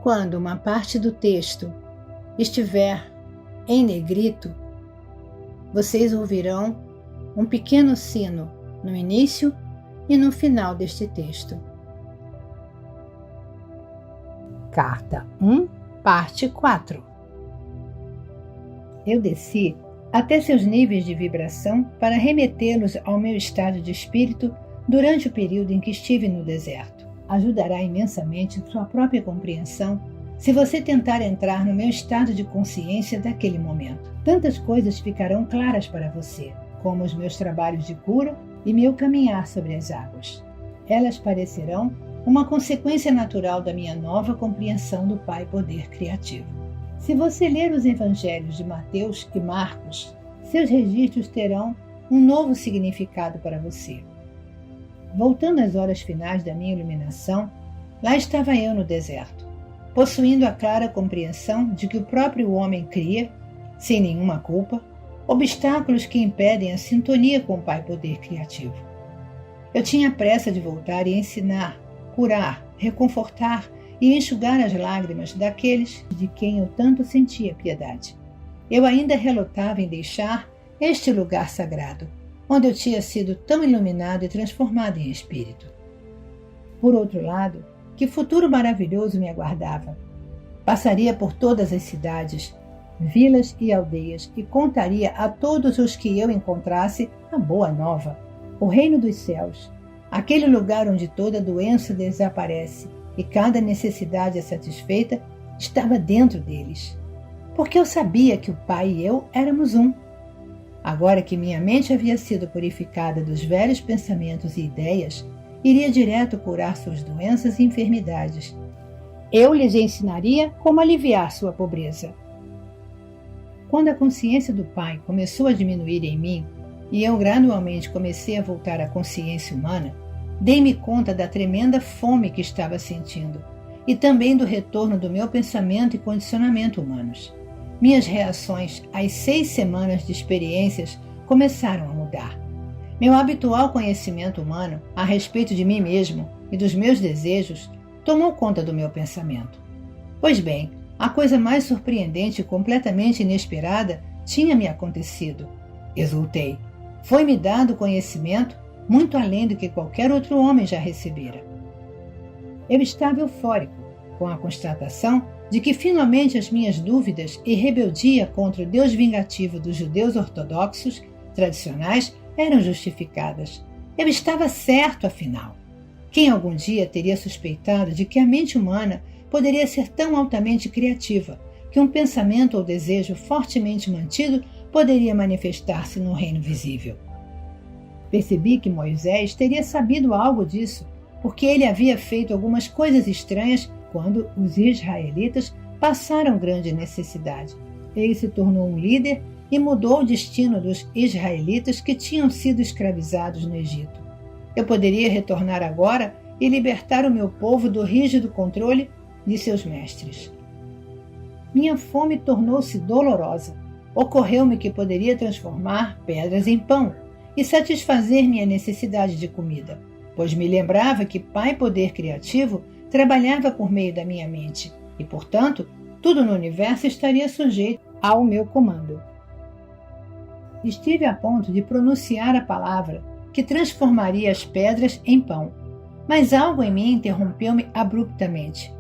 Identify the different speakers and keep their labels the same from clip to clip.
Speaker 1: Quando uma parte do texto estiver em negrito, vocês ouvirão um pequeno sino no início e no final deste texto. Carta 1, parte 4. Eu desci até seus níveis de vibração para remetê-los ao meu estado de espírito durante o período em que estive no deserto. Ajudará imensamente sua própria compreensão se você tentar entrar no meu estado de consciência daquele momento. Tantas coisas ficarão claras para você, como os meus trabalhos de cura e meu caminhar sobre as águas. Elas parecerão uma consequência natural da minha nova compreensão do Pai Poder Criativo. Se você ler os evangelhos de Mateus e Marcos, seus registros terão um novo significado para você. Voltando às horas finais da minha iluminação, lá estava eu no deserto, possuindo a clara compreensão de que o próprio homem cria, sem nenhuma culpa, obstáculos que impedem a sintonia com o Pai Poder Criativo. Eu tinha pressa de voltar e ensinar, curar, reconfortar e enxugar as lágrimas daqueles de quem eu tanto sentia piedade. Eu ainda relutava em deixar este lugar sagrado, onde eu tinha sido tão iluminado e transformado em espírito. Por outro lado, que futuro maravilhoso me aguardava! Passaria por todas as cidades, vilas e aldeias e contaria a todos os que eu encontrasse a boa nova, o reino dos céus, aquele lugar onde toda doença desaparece e cada necessidade é satisfeita, estava dentro deles. Porque eu sabia que o Pai e eu éramos um. Agora que minha mente havia sido purificada dos velhos pensamentos e ideias, iria direto curar suas doenças e enfermidades. Eu lhes ensinaria como aliviar sua pobreza. Quando a consciência do Pai começou a diminuir em mim, e eu gradualmente comecei a voltar à consciência humana, dei-me conta da tremenda fome que estava sentindo e também do retorno do meu pensamento e condicionamento humanos. Minhas reações às 6 semanas de experiências começaram a mudar. Meu habitual conhecimento humano a respeito de mim mesmo e dos meus desejos tomou conta do meu pensamento. Pois bem, a coisa mais surpreendente e completamente inesperada tinha me acontecido. Exultei. Foi-me dado conhecimento muito além do que qualquer outro homem já recebera. Eu estava eufórico, com a constatação de que finalmente as minhas dúvidas e rebeldia contra o Deus vingativo dos judeus ortodoxos tradicionais eram justificadas. Eu estava certo, afinal. Quem algum dia teria suspeitado de que a mente humana poderia ser tão altamente criativa que um pensamento ou desejo fortemente mantido poderia manifestar-se no reino visível? Percebi que Moisés teria sabido algo disso, porque ele havia feito algumas coisas estranhas quando os israelitas passaram grande necessidade. Ele se tornou um líder e mudou o destino dos israelitas que tinham sido escravizados no Egito. Eu poderia retornar agora e libertar o meu povo do rígido controle de seus mestres. Minha fome tornou-se dolorosa. Ocorreu-me que poderia transformar pedras em pão e satisfazer minha necessidade de comida, pois me lembrava que Pai Poder Criativo trabalhava por meio da minha mente e, portanto, tudo no universo estaria sujeito ao meu comando. Estive a ponto de pronunciar a palavra que transformaria as pedras em pão, mas algo em mim interrompeu-me abruptamente.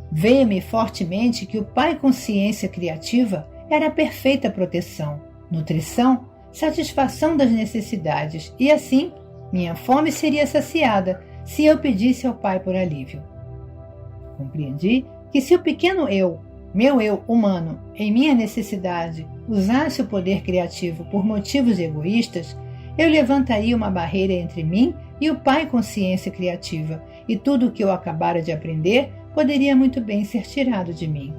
Speaker 1: Veio-me fortemente que o Pai Consciência Criativa era a perfeita proteção, nutrição, satisfação das necessidades e, assim, minha fome seria saciada se eu pedisse ao Pai por alívio. Compreendi que se o pequeno eu, meu eu humano, em minha necessidade, usasse o poder criativo por motivos egoístas, eu levantaria uma barreira entre mim e o Pai Consciência Criativa, e tudo o que eu acabara de aprender poderia muito bem ser tirado de mim.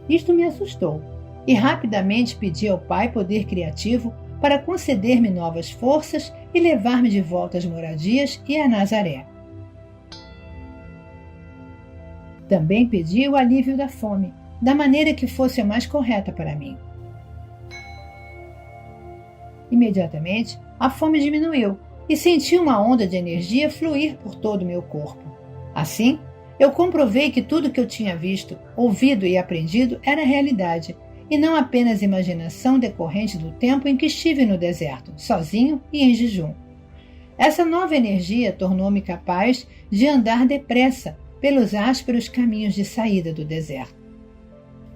Speaker 1: Isto me assustou, e rapidamente pedi ao Pai Poder Criativo para conceder-me novas forças e levar-me de volta às moradias e a Nazaré. Também pedi o alívio da fome, da maneira que fosse a mais correta para mim. Imediatamente, a fome diminuiu e senti uma onda de energia fluir por todo o meu corpo. Assim, Eu comprovei que tudo que eu tinha visto, ouvido e aprendido era realidade, e não apenas imaginação decorrente do tempo em que estive no deserto, sozinho e em jejum. Essa nova energia tornou-me capaz de andar depressa pelos ásperos caminhos de saída do deserto.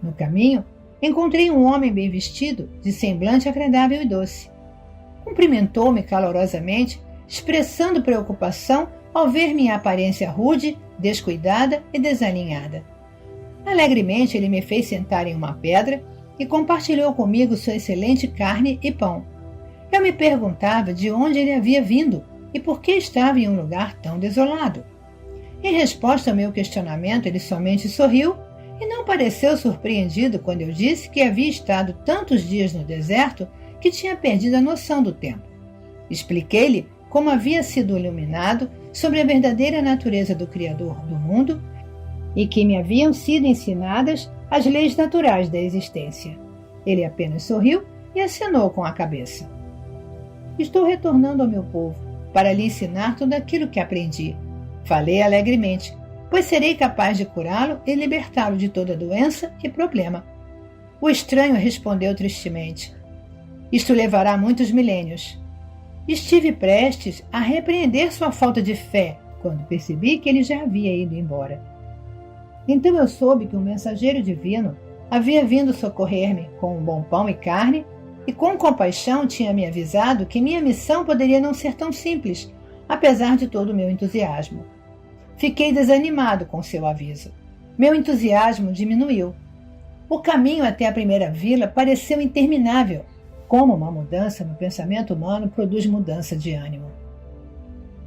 Speaker 1: No caminho, encontrei um homem bem vestido, de semblante agradável e doce. Cumprimentou-me calorosamente, expressando preocupação ao ver minha aparência rude, descuidada e desalinhada. Alegremente ele me fez sentar em uma pedra e compartilhou comigo sua excelente carne e pão. Eu me perguntava de onde ele havia vindo e por que estava em um lugar tão desolado. Em resposta ao meu questionamento, ele somente sorriu e não pareceu surpreendido quando eu disse que havia estado tantos dias no deserto que tinha perdido a noção do tempo. Expliquei-lhe como havia sido iluminado sobre a verdadeira natureza do Criador do mundo e que me haviam sido ensinadas as leis naturais da existência. Ele apenas sorriu e acenou com a cabeça. Estou retornando ao meu povo para lhe ensinar tudo aquilo que aprendi. Falei alegremente, pois serei capaz de curá-lo e libertá-lo de toda doença e problema. O estranho respondeu tristemente: isto levará muitos milênios. Estive prestes a repreender sua falta de fé quando percebi que ele já havia ido embora. Então eu soube que um mensageiro divino havia vindo socorrer-me com um bom pão e carne e com compaixão tinha me avisado que minha missão poderia não ser tão simples, apesar de todo o meu entusiasmo. Fiquei desanimado com seu aviso. Meu entusiasmo diminuiu. O caminho até a primeira vila pareceu interminável. Como uma mudança no pensamento humano produz mudança de ânimo.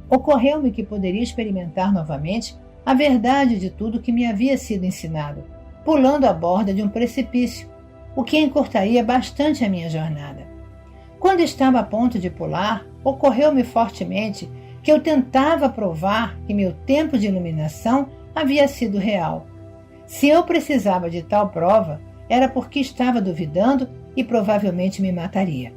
Speaker 1: Ocorreu-me que poderia experimentar novamente a verdade de tudo que me havia sido ensinado, pulando a borda de um precipício, o que encurtaria bastante a minha jornada. Quando estava a ponto de pular, ocorreu-me fortemente que eu tentava provar que meu tempo de iluminação havia sido real. Se eu precisava de tal prova, era porque estava duvidando e provavelmente me mataria.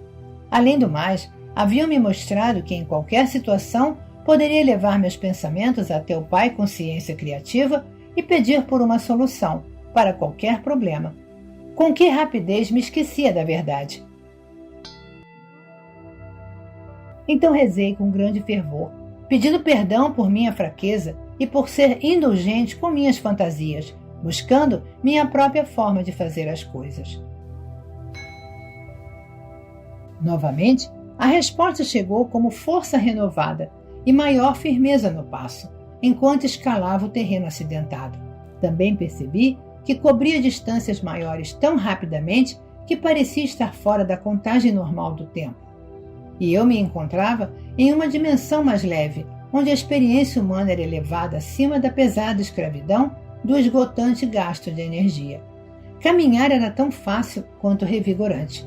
Speaker 1: Além do mais, haviam me mostrado que em qualquer situação poderia levar meus pensamentos até o Pai Consciência Criativa e pedir por uma solução para qualquer problema. Com que rapidez me esquecia da verdade. Então rezei com grande fervor, pedindo perdão por minha fraqueza e por ser indulgente com minhas fantasias, buscando minha própria forma de fazer as coisas. Novamente, a resposta chegou como força renovada e maior firmeza no passo, enquanto escalava o terreno acidentado. Também percebi que cobria distâncias maiores tão rapidamente que parecia estar fora da contagem normal do tempo. E eu me encontrava em uma dimensão mais leve, onde a experiência humana era elevada acima da pesada escravidão do esgotante gasto de energia. Caminhar era tão fácil quanto revigorante.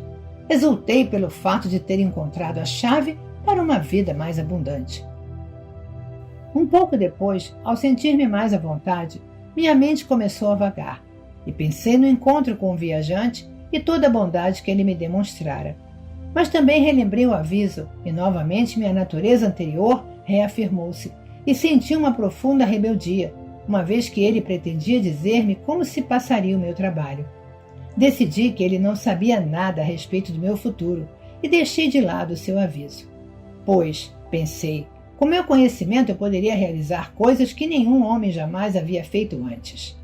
Speaker 1: Exultei pelo fato de ter encontrado a chave para uma vida mais abundante. Um pouco depois, ao sentir-me mais à vontade, minha mente começou a vagar, e pensei no encontro com o viajante e toda a bondade que ele me demonstrara. Mas também relembrei o aviso, e novamente minha natureza anterior reafirmou-se, e senti uma profunda rebeldia, uma vez que ele pretendia dizer-me como se passaria o meu trabalho. Decidi que ele não sabia nada a respeito do meu futuro e deixei de lado o seu aviso. Pois, pensei, com meu conhecimento eu poderia realizar coisas que nenhum homem jamais havia feito antes.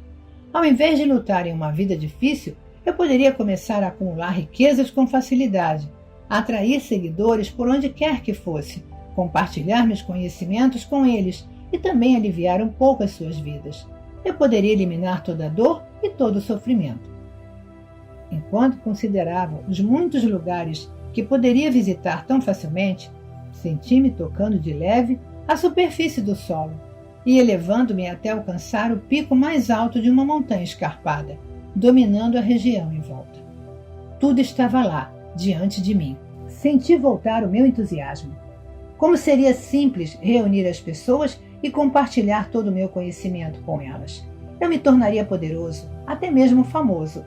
Speaker 1: Ao invés de lutar em uma vida difícil, eu poderia começar a acumular riquezas com facilidade, atrair seguidores por onde quer que fosse, compartilhar meus conhecimentos com eles e também aliviar um pouco as suas vidas. Eu poderia eliminar toda a dor e todo o sofrimento. Enquanto considerava os muitos lugares que poderia visitar tão facilmente, senti-me tocando de leve a superfície do solo e elevando-me até alcançar o pico mais alto de uma montanha escarpada, dominando a região em volta. Tudo estava lá, diante de mim. Senti voltar o meu entusiasmo. Como seria simples reunir as pessoas e compartilhar todo o meu conhecimento com elas. Eu me tornaria poderoso, até mesmo famoso,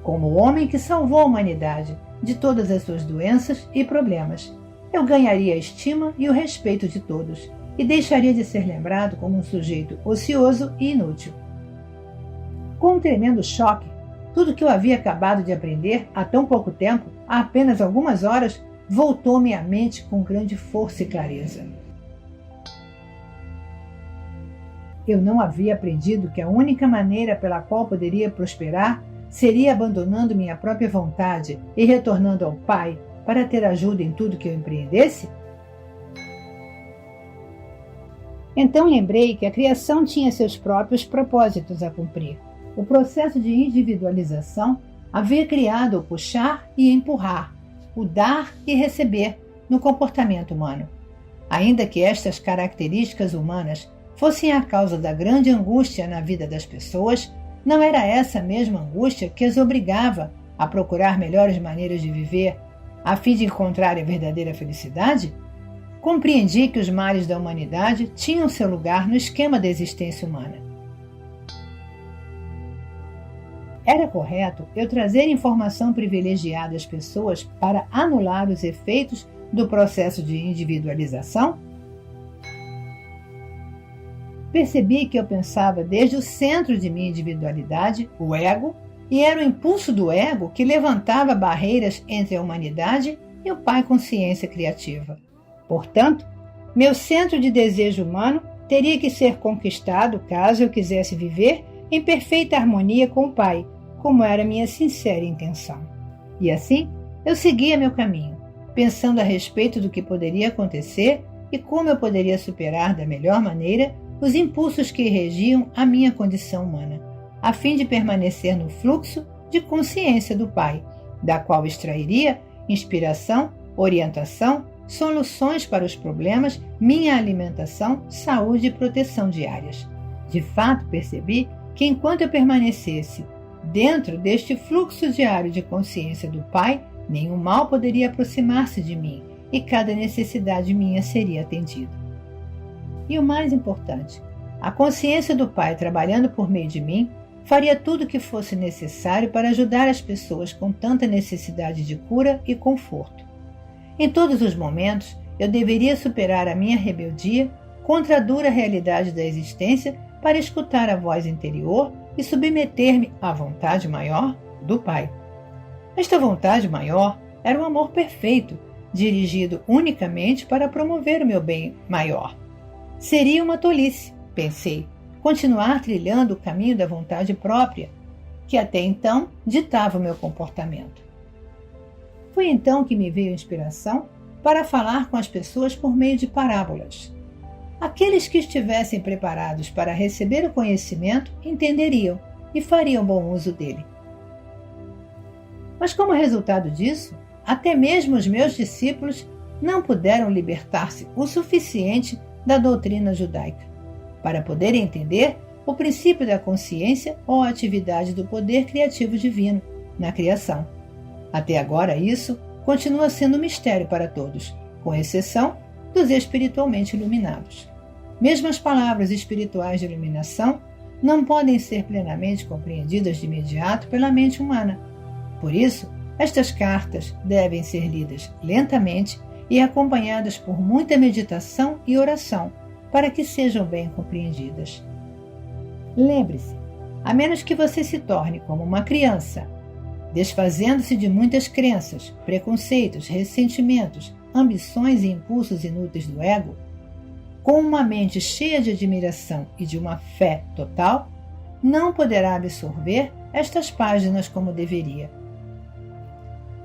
Speaker 1: como o homem que salvou a humanidade de todas as suas doenças e problemas. Eu ganharia a estima e o respeito de todos, e deixaria de ser lembrado como um sujeito ocioso e inútil. Com um tremendo choque, tudo que eu havia acabado de aprender há tão pouco tempo, há apenas algumas horas, voltou-me à mente com grande força e clareza. Eu não havia aprendido que a única maneira pela qual poderia prosperar seria abandonando minha própria vontade e retornando ao Pai para ter ajuda em tudo que eu empreendesse? Então lembrei que a criação tinha seus próprios propósitos a cumprir. O processo de individualização havia criado o puxar e empurrar, o dar e receber no comportamento humano. Ainda que estas características humanas fossem a causa da grande angústia na vida das pessoas, não era essa mesma angústia que as obrigava a procurar melhores maneiras de viver, a fim de encontrar a verdadeira felicidade? Compreendi que os males da humanidade tinham seu lugar no esquema da existência humana. Era correto eu trazer informação privilegiada às pessoas para anular os efeitos do processo de individualização? Percebi que eu pensava desde o centro de minha individualidade, o ego, e era o impulso do ego que levantava barreiras entre a humanidade e o Pai Consciência Criativa. Portanto, meu centro de desejo humano teria que ser conquistado caso eu quisesse viver em perfeita harmonia com o Pai, como era minha sincera intenção. E assim, eu seguia meu caminho, pensando a respeito do que poderia acontecer e como eu poderia superar da melhor maneira os impulsos que regiam a minha condição humana, a fim de permanecer no fluxo de consciência do Pai, da qual extrairia inspiração, orientação, soluções para os problemas, minha alimentação, saúde e proteção diárias. De fato, percebi que enquanto eu permanecesse dentro deste fluxo diário de consciência do Pai, nenhum mal poderia aproximar-se de mim e cada necessidade minha seria atendida. E o mais importante, a consciência do Pai trabalhando por meio de mim faria tudo o que fosse necessário para ajudar as pessoas com tanta necessidade de cura e conforto. Em todos os momentos, eu deveria superar a minha rebeldia contra a dura realidade da existência para escutar a voz interior e submeter-me à vontade maior do Pai. Esta vontade maior era o amor perfeito, dirigido unicamente para promover o meu bem maior. Seria uma tolice, pensei, continuar trilhando o caminho da vontade própria, que até então ditava o meu comportamento. Foi então que me veio a inspiração para falar com as pessoas por meio de parábolas. Aqueles que estivessem preparados para receber o conhecimento entenderiam e fariam bom uso dele. Mas como resultado disso, até mesmo os meus discípulos não puderam libertar-se o suficiente da doutrina judaica para poderem entender o princípio da consciência ou a atividade do poder criativo divino na criação. Até agora isso continua sendo um mistério para todos, com exceção dos espiritualmente iluminados. Mesmo as palavras espirituais de iluminação não podem ser plenamente compreendidas de imediato pela mente humana. Por isso, estas cartas devem ser lidas lentamente e acompanhadas por muita meditação e oração, para que sejam bem compreendidas. Lembre-se, a menos que você se torne como uma criança, desfazendo-se de muitas crenças, preconceitos, ressentimentos, ambições e impulsos inúteis do ego, com uma mente cheia de admiração e de uma fé total, não poderá absorver estas páginas como deveria.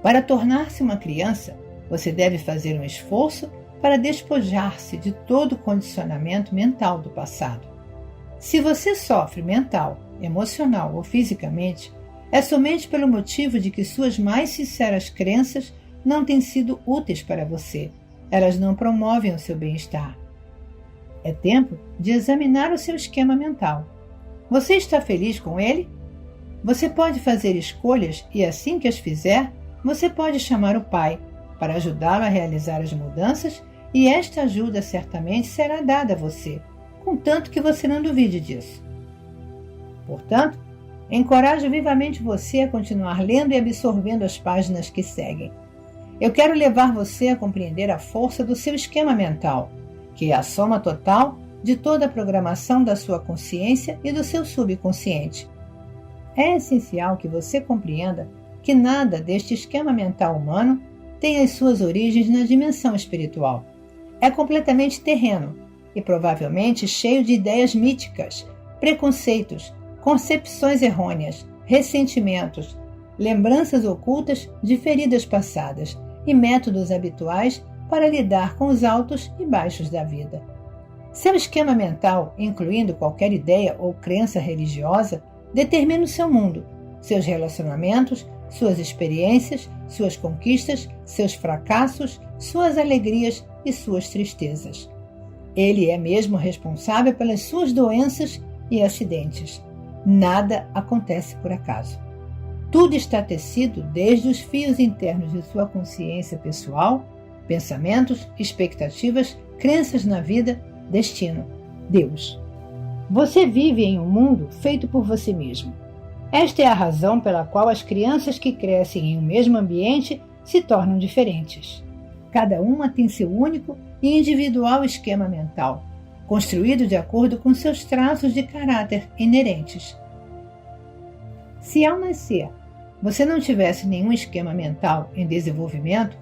Speaker 1: Para tornar-se uma criança, você deve fazer um esforço para despojar-se de todo o condicionamento mental do passado. Se você sofre mental, emocional ou fisicamente, é somente pelo motivo de que suas mais sinceras crenças não têm sido úteis para você. Elas não promovem o seu bem-estar. É tempo de examinar o seu esquema mental. Você está feliz com ele? Você pode fazer escolhas e, assim que as fizer, você pode chamar o Pai para ajudá-lo a realizar as mudanças e esta ajuda certamente será dada a você, contanto que você não duvide disso. Portanto, encorajo vivamente você a continuar lendo e absorvendo as páginas que seguem. Eu quero levar você a compreender a força do seu esquema mental, que é a soma total de toda a programação da sua consciência e do seu subconsciente. É essencial que você compreenda que nada deste esquema mental humano tem as suas origens na dimensão espiritual. É completamente terreno e provavelmente cheio de ideias míticas, preconceitos, concepções errôneas, ressentimentos, lembranças ocultas de feridas passadas e métodos habituais para lidar com os altos e baixos da vida. Seu esquema mental, incluindo qualquer ideia ou crença religiosa, determina o seu mundo, seus relacionamentos, suas experiências, suas conquistas, seus fracassos, suas alegrias e suas tristezas. Ele é mesmo responsável pelas suas doenças e acidentes. Nada acontece por acaso. Tudo está tecido desde os fios internos de sua consciência pessoal, pensamentos, expectativas, crenças na vida, destino, Deus. Você vive em um mundo feito por você mesmo. Esta é a razão pela qual as crianças que crescem em um mesmo ambiente se tornam diferentes. Cada uma tem seu único e individual esquema mental, construído de acordo com seus traços de caráter inerentes. Se ao nascer você não tivesse nenhum esquema mental em desenvolvimento,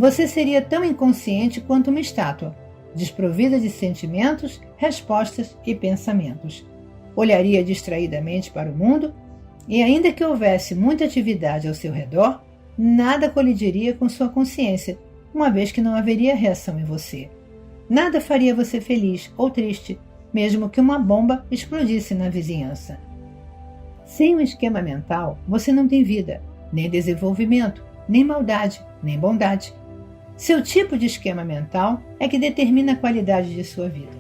Speaker 1: você seria tão inconsciente quanto uma estátua, desprovida de sentimentos, respostas e pensamentos. Olharia distraidamente para o mundo e, ainda que houvesse muita atividade ao seu redor, nada colidiria com sua consciência, uma vez que não haveria reação em você. Nada faria você feliz ou triste, mesmo que uma bomba explodisse na vizinhança. Sem um esquema mental, você não tem vida, nem desenvolvimento, nem maldade, nem bondade. Seu tipo de esquema mental é que determina a qualidade de sua vida.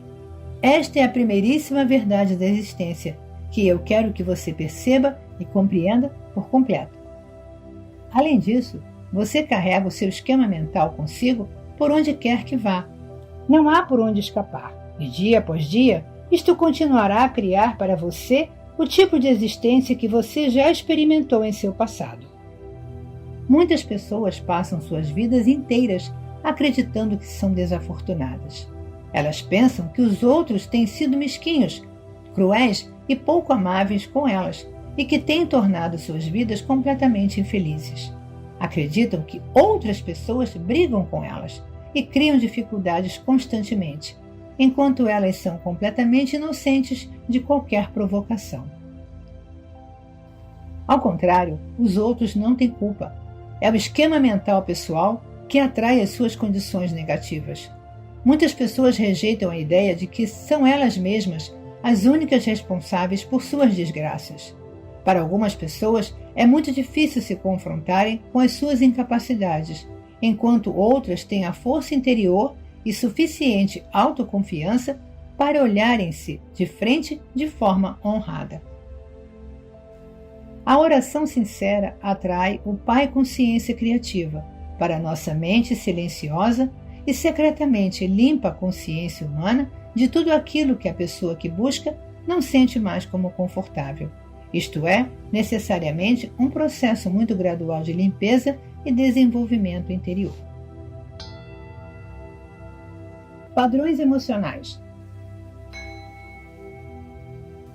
Speaker 1: Esta é a primeiríssima verdade da existência, que eu quero que você perceba e compreenda por completo. Além disso, você carrega o seu esquema mental consigo por onde quer que vá. Não há por onde escapar, e dia após dia, isto continuará a criar para você o tipo de existência que você já experimentou em seu passado. Muitas pessoas passam suas vidas inteiras acreditando que são desafortunadas. Elas pensam que os outros têm sido mesquinhos, cruéis e pouco amáveis com elas e que têm tornado suas vidas completamente infelizes. Acreditam que outras pessoas brigam com elas e criam dificuldades constantemente, enquanto elas são completamente inocentes de qualquer provocação. Ao contrário, os outros não têm culpa. É o esquema mental pessoal que atrai as suas condições negativas. Muitas pessoas rejeitam a ideia de que são elas mesmas as únicas responsáveis por suas desgraças. Para algumas pessoas, é muito difícil se confrontarem com as suas incapacidades, enquanto outras têm a força interior e suficiente autoconfiança para olharem-se de frente de forma honrada. A oração sincera atrai o Pai Consciência Criativa para nossa mente silenciosa e secretamente limpa a consciência humana de tudo aquilo que a pessoa que busca não sente mais como confortável. Isto é, necessariamente um processo muito gradual de limpeza e desenvolvimento interior. Padrões emocionais.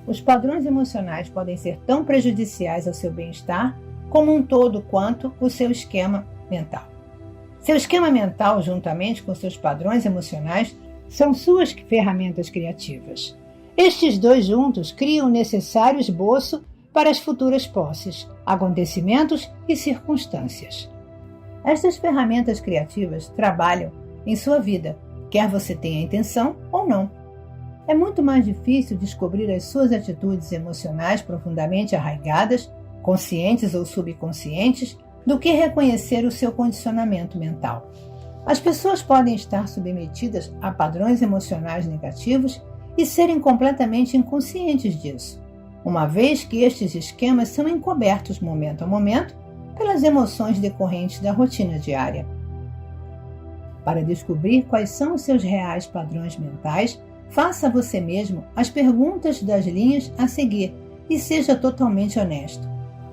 Speaker 1: Os padrões emocionais podem ser tão prejudiciais ao seu bem-estar como um todo quanto o seu esquema mental. Seu esquema mental, juntamente com seus padrões emocionais, são suas ferramentas criativas. Estes dois juntos criam o necessário esboço para as futuras posses, acontecimentos e circunstâncias. Estas ferramentas criativas trabalham em sua vida, quer você tenha intenção ou não. É muito mais difícil descobrir as suas atitudes emocionais profundamente arraigadas, conscientes ou subconscientes, do que reconhecer o seu condicionamento mental. As pessoas podem estar submetidas a padrões emocionais negativos e serem completamente inconscientes disso, uma vez que estes esquemas são encobertos momento a momento pelas emoções decorrentes da rotina diária. Para descobrir quais são os seus reais padrões mentais, faça a você mesmo as perguntas das linhas a seguir e seja totalmente honesto.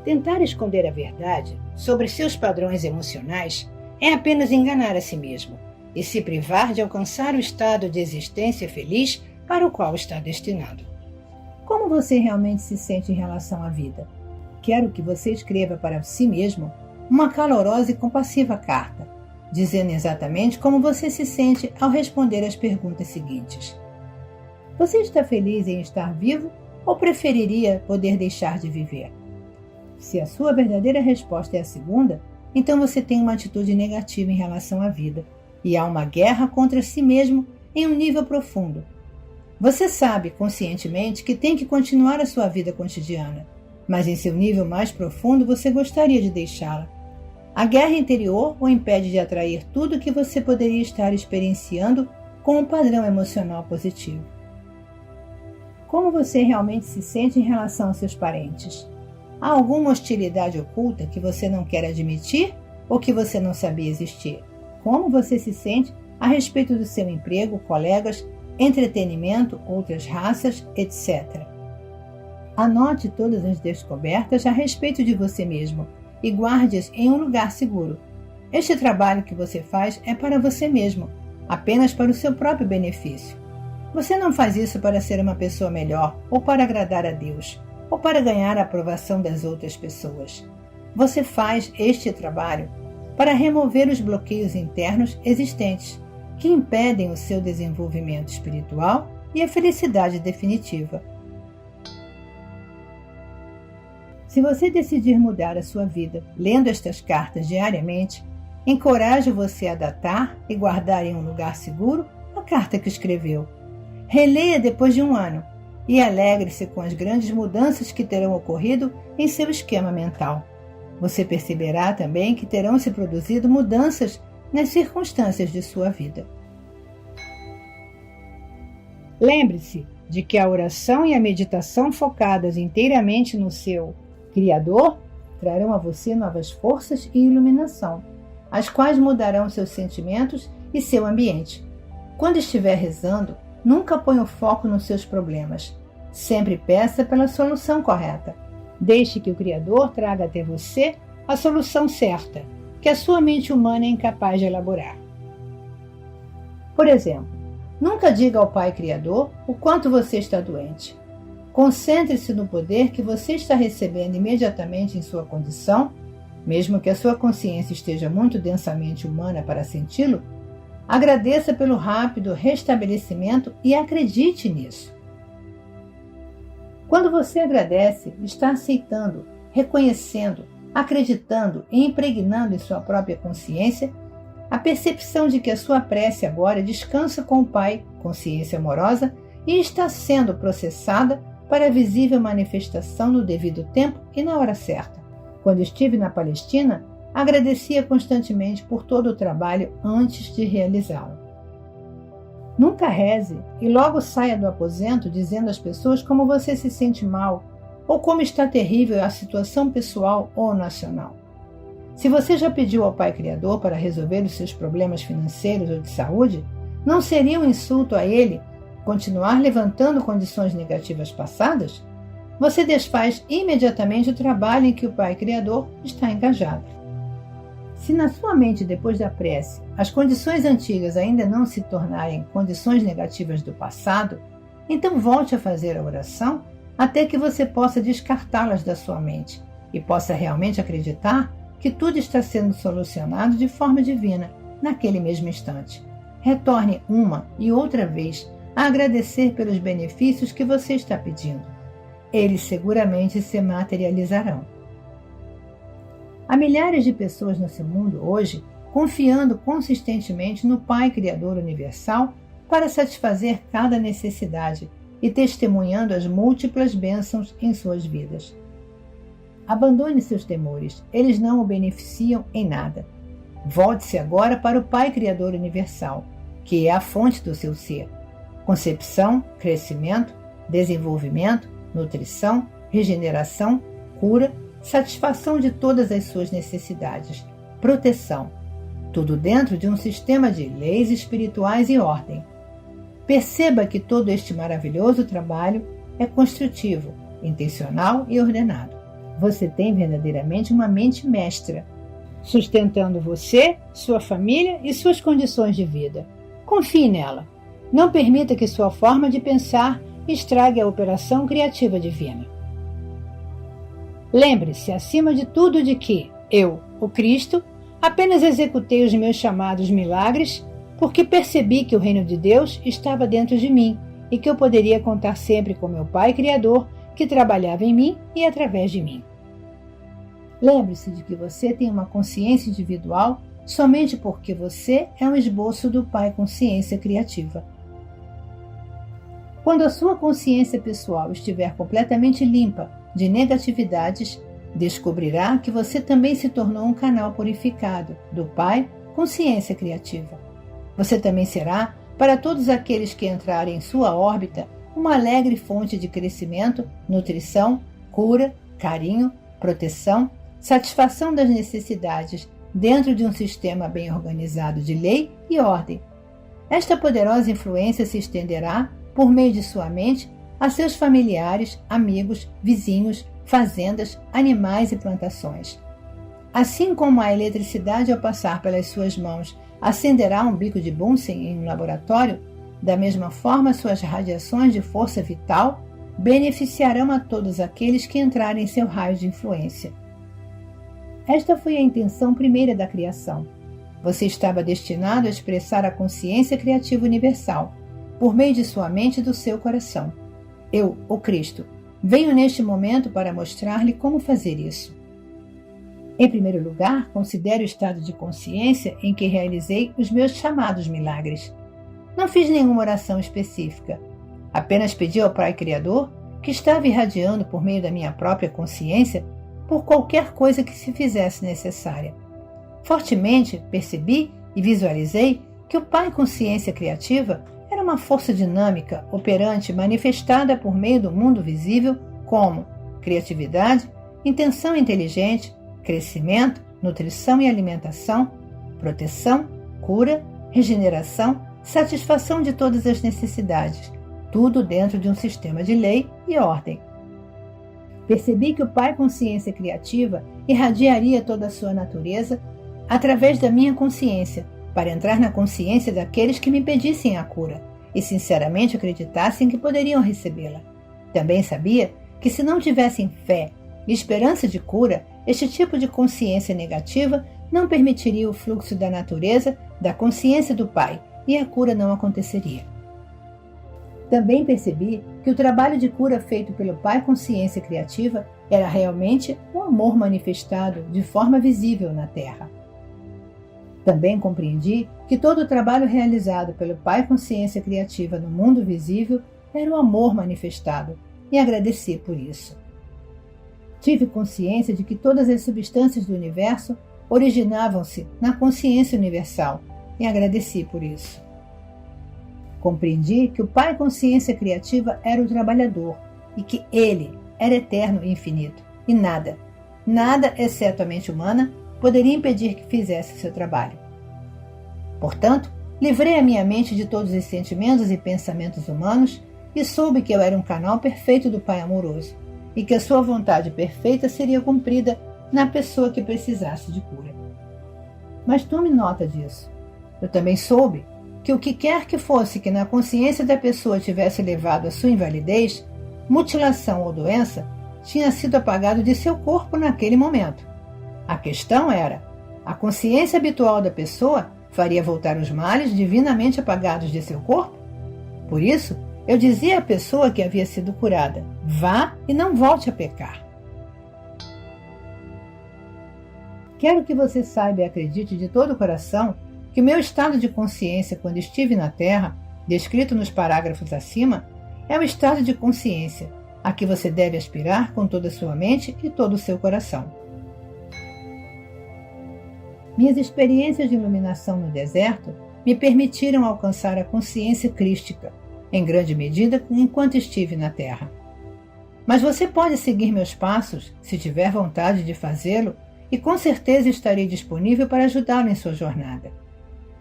Speaker 1: Tentar esconder a verdade sobre seus padrões emocionais é apenas enganar a si mesmo. e se privar de alcançar o estado de existência feliz para o qual está destinado. Como você realmente se sente em relação à vida? Quero que você escreva para si mesmo uma calorosa e compassiva carta, dizendo exatamente como você se sente ao responder às perguntas seguintes. Você está feliz em estar vivo ou preferiria poder deixar de viver? Se a sua verdadeira resposta é a segunda, então você tem uma atitude negativa em relação à vida e há uma guerra contra si mesmo em um nível profundo. Você sabe conscientemente que tem que continuar a sua vida cotidiana, mas em seu nível mais profundo você gostaria de deixá-la. A guerra interior o impede de atrair tudo que você poderia estar experienciando com um padrão emocional positivo. Como você realmente se sente em relação aos seus parentes? Há alguma hostilidade oculta que você não quer admitir ou que você não sabia existir? Como você se sente a respeito do seu emprego, colegas, entretenimento, outras raças, etc. Anote todas as descobertas a respeito de você mesmo e guarde-as em um lugar seguro. Este trabalho que você faz é para você mesmo, apenas para o seu próprio benefício. Você não faz isso para ser uma pessoa melhor ou para agradar a Deus, ou para ganhar a aprovação das outras pessoas. Você faz este trabalho para remover os bloqueios internos existentes que impedem o seu desenvolvimento espiritual e a felicidade definitiva. Se você decidir mudar a sua vida lendo estas cartas diariamente, encorajo você a datar e guardar em um lugar seguro a carta que escreveu. Releia depois de um ano e alegre-se com as grandes mudanças que terão ocorrido em seu esquema mental. Você perceberá também que terão se produzido mudanças nas circunstâncias de sua vida. Lembre-se de que a oração e a meditação focadas inteiramente no seu Criador trarão a você novas forças e iluminação, as quais mudarão seus sentimentos e seu ambiente. Quando estiver rezando, nunca ponha o foco nos seus problemas. Sempre peça pela solução correta. Deixe que o Criador traga até você a solução certa, que a sua mente humana é incapaz de elaborar. Por exemplo, nunca diga ao Pai Criador o quanto você está doente. Concentre-se no poder que você está recebendo imediatamente em sua condição, mesmo que a sua consciência esteja muito densamente humana para senti-lo. Agradeça pelo rápido restabelecimento e acredite nisso. Quando você agradece, está aceitando, reconhecendo, acreditando e impregnando em sua própria consciência a percepção de que a sua prece agora descansa com o Pai, consciência amorosa, e está sendo processada para a visível manifestação no devido tempo e na hora certa. Quando estive na Palestina, agradecia constantemente por todo o trabalho antes de realizá-lo. Nunca reze e logo saia do aposento dizendo às pessoas como você se sente mal ou como está terrível a situação pessoal ou nacional. Se você já pediu ao Pai Criador para resolver os seus problemas financeiros ou de saúde, não seria um insulto a Ele continuar levantando condições negativas passadas? Você desfaz imediatamente o trabalho em que o Pai Criador está engajado. Se na sua mente, depois da prece, as condições antigas ainda não se tornarem condições negativas do passado, então volte a fazer a oração até que você possa descartá-las da sua mente e possa realmente acreditar que tudo está sendo solucionado de forma divina, naquele mesmo instante. Retorne uma e outra vez a agradecer pelos benefícios que você está pedindo. Eles seguramente se materializarão. Há milhares de pessoas no seu mundo hoje confiando consistentemente no Pai Criador Universal para satisfazer cada necessidade e testemunhando as múltiplas bênçãos em suas vidas. Abandone seus temores, eles não o beneficiam em nada. Volte-se agora para o Pai Criador Universal, que é a fonte do seu ser. Concepção, crescimento, desenvolvimento, nutrição, regeneração, cura, satisfação de todas as suas necessidades, proteção. Tudo dentro de um sistema de leis espirituais e ordem. Perceba que todo este maravilhoso trabalho é construtivo, intencional e ordenado. Você tem verdadeiramente uma mente mestra. sustentando você, sua família e suas condições de vida. Confie nela. Não permita que sua forma de pensar estrague a operação criativa divina. Lembre-se, acima de tudo, de que eu, o Cristo, apenas executei os meus chamados milagres porque percebi que o reino de Deus estava dentro de mim e que eu poderia contar sempre com meu Pai Criador, que trabalhava em mim e através de mim. Lembre-se de que você tem uma consciência individual somente porque você é um esboço do Pai Consciência Criativa. Quando a sua consciência pessoal estiver completamente limpa de negatividades, descobrirá que você também se tornou um canal purificado do Pai Consciência Criativa. Você também será, para todos aqueles que entrarem em sua órbita, uma alegre fonte de crescimento, nutrição, cura, carinho, proteção, satisfação das necessidades dentro de um sistema bem organizado de lei e ordem. Esta poderosa influência se estenderá, por meio de sua mente, a seus familiares, amigos, vizinhos, fazendas, animais e plantações. Assim como a eletricidade ao passar pelas suas mãos acenderá um bico de Bunsen em um laboratório, da mesma forma suas radiações de força vital beneficiarão a todos aqueles que entrarem em seu raio de influência. Esta foi a intenção primeira da criação. Você estava destinado a expressar a consciência criativa universal, por meio de sua mente e do seu coração. Eu, o Cristo, venho neste momento para mostrar-lhe como fazer isso. Em primeiro lugar, considere o estado de consciência em que realizei os meus chamados milagres. Não fiz nenhuma oração específica. Apenas pedi ao Pai Criador, que estava irradiando por meio da minha própria consciência, por qualquer coisa que se fizesse necessária. Fortemente percebi e visualizei que o Pai Consciência Criativa era uma força dinâmica, operante, manifestada por meio do mundo visível como criatividade, intenção inteligente, crescimento, nutrição e alimentação, proteção, cura, regeneração, satisfação de todas as necessidades, tudo dentro de um sistema de lei e ordem. Percebi que o Pai Consciência Criativa irradiaria toda a sua natureza através da minha consciência, para entrar na consciência daqueles que me pedissem a cura e sinceramente acreditassem que poderiam recebê-la. Também sabia que se não tivessem fé e esperança de cura, este tipo de consciência negativa não permitiria o fluxo da natureza, da consciência do Pai, e a cura não aconteceria. Também percebi que o trabalho de cura feito pelo Pai Consciência Criativa era realmente o amor manifestado de forma visível na Terra. Também compreendi que todo o trabalho realizado pelo Pai Consciência Criativa no mundo visível era o amor manifestado, e agradeci por isso. Tive consciência de que todas as substâncias do universo originavam-se na consciência universal, e agradeci por isso. Compreendi que o Pai Consciência Criativa era o trabalhador e que ele era eterno e infinito, e nada, exceto a mente humana, poderia impedir que fizesse seu trabalho. Portanto, livrei a minha mente de todos os sentimentos e pensamentos humanos e soube que eu era um canal perfeito do Pai amoroso e que a sua vontade perfeita seria cumprida na pessoa que precisasse de cura. Mas tome nota disso. Eu também soube que o que quer que fosse que na consciência da pessoa tivesse levado à sua invalidez, mutilação ou doença, tinha sido apagado de seu corpo naquele momento. A questão era, a consciência habitual da pessoa faria voltar os males divinamente apagados de seu corpo? Por isso, eu dizia à pessoa que havia sido curada, vá e não volte a pecar. Quero que você saiba e acredite de todo o coração que o meu estado de consciência quando estive na Terra, descrito nos parágrafos acima, é o estado de consciência a que você deve aspirar com toda a sua mente e todo o seu coração. Minhas experiências de iluminação no deserto me permitiram alcançar a consciência crística, em grande medida enquanto estive na Terra. Mas você pode seguir meus passos, se tiver vontade de fazê-lo, e com certeza estarei disponível para ajudá-lo em sua jornada.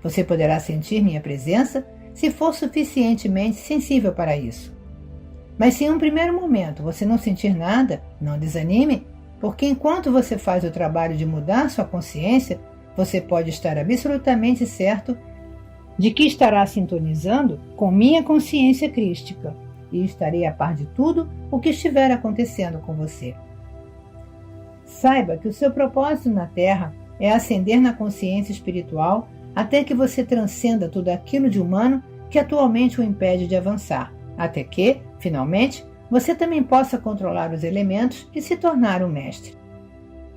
Speaker 1: Você poderá sentir minha presença se for suficientemente sensível para isso. Mas se em um primeiro momento você não sentir nada, não desanime, porque enquanto você faz o trabalho de mudar sua consciência, você pode estar absolutamente certo de que estará sintonizando com minha consciência crística e estarei a par de tudo o que estiver acontecendo com você. Saiba que o seu propósito na Terra é ascender na consciência espiritual até que você transcenda tudo aquilo de humano que atualmente o impede de avançar, até que, finalmente, você também possa controlar os elementos e se tornar um mestre.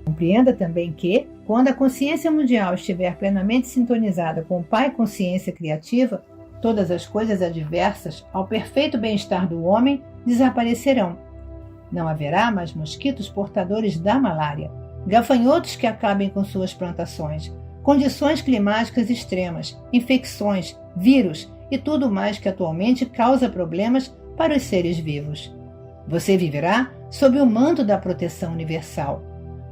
Speaker 1: Compreenda também que, quando a consciência mundial estiver plenamente sintonizada com o Pai Consciência Criativa, todas as coisas adversas ao perfeito bem-estar do homem desaparecerão. Não haverá mais mosquitos portadores da malária, gafanhotos que acabem com suas plantações, condições climáticas extremas, infecções, vírus e tudo mais que atualmente causa problemas para os seres vivos. Você viverá sob o manto da proteção universal.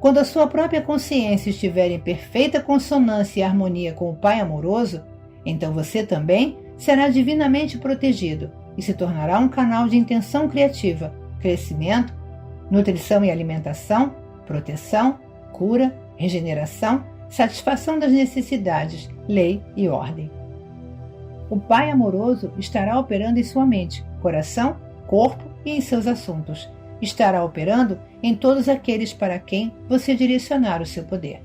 Speaker 1: Quando a sua própria consciência estiver em perfeita consonância e harmonia com o Pai amoroso, então você também será divinamente protegido e se tornará um canal de intenção criativa, crescimento, nutrição e alimentação, proteção, cura, regeneração, satisfação das necessidades, lei e ordem. O Pai amoroso estará operando em sua mente, coração, corpo e em seus assuntos. Estará operando em todos aqueles para quem você direcionar o seu poder.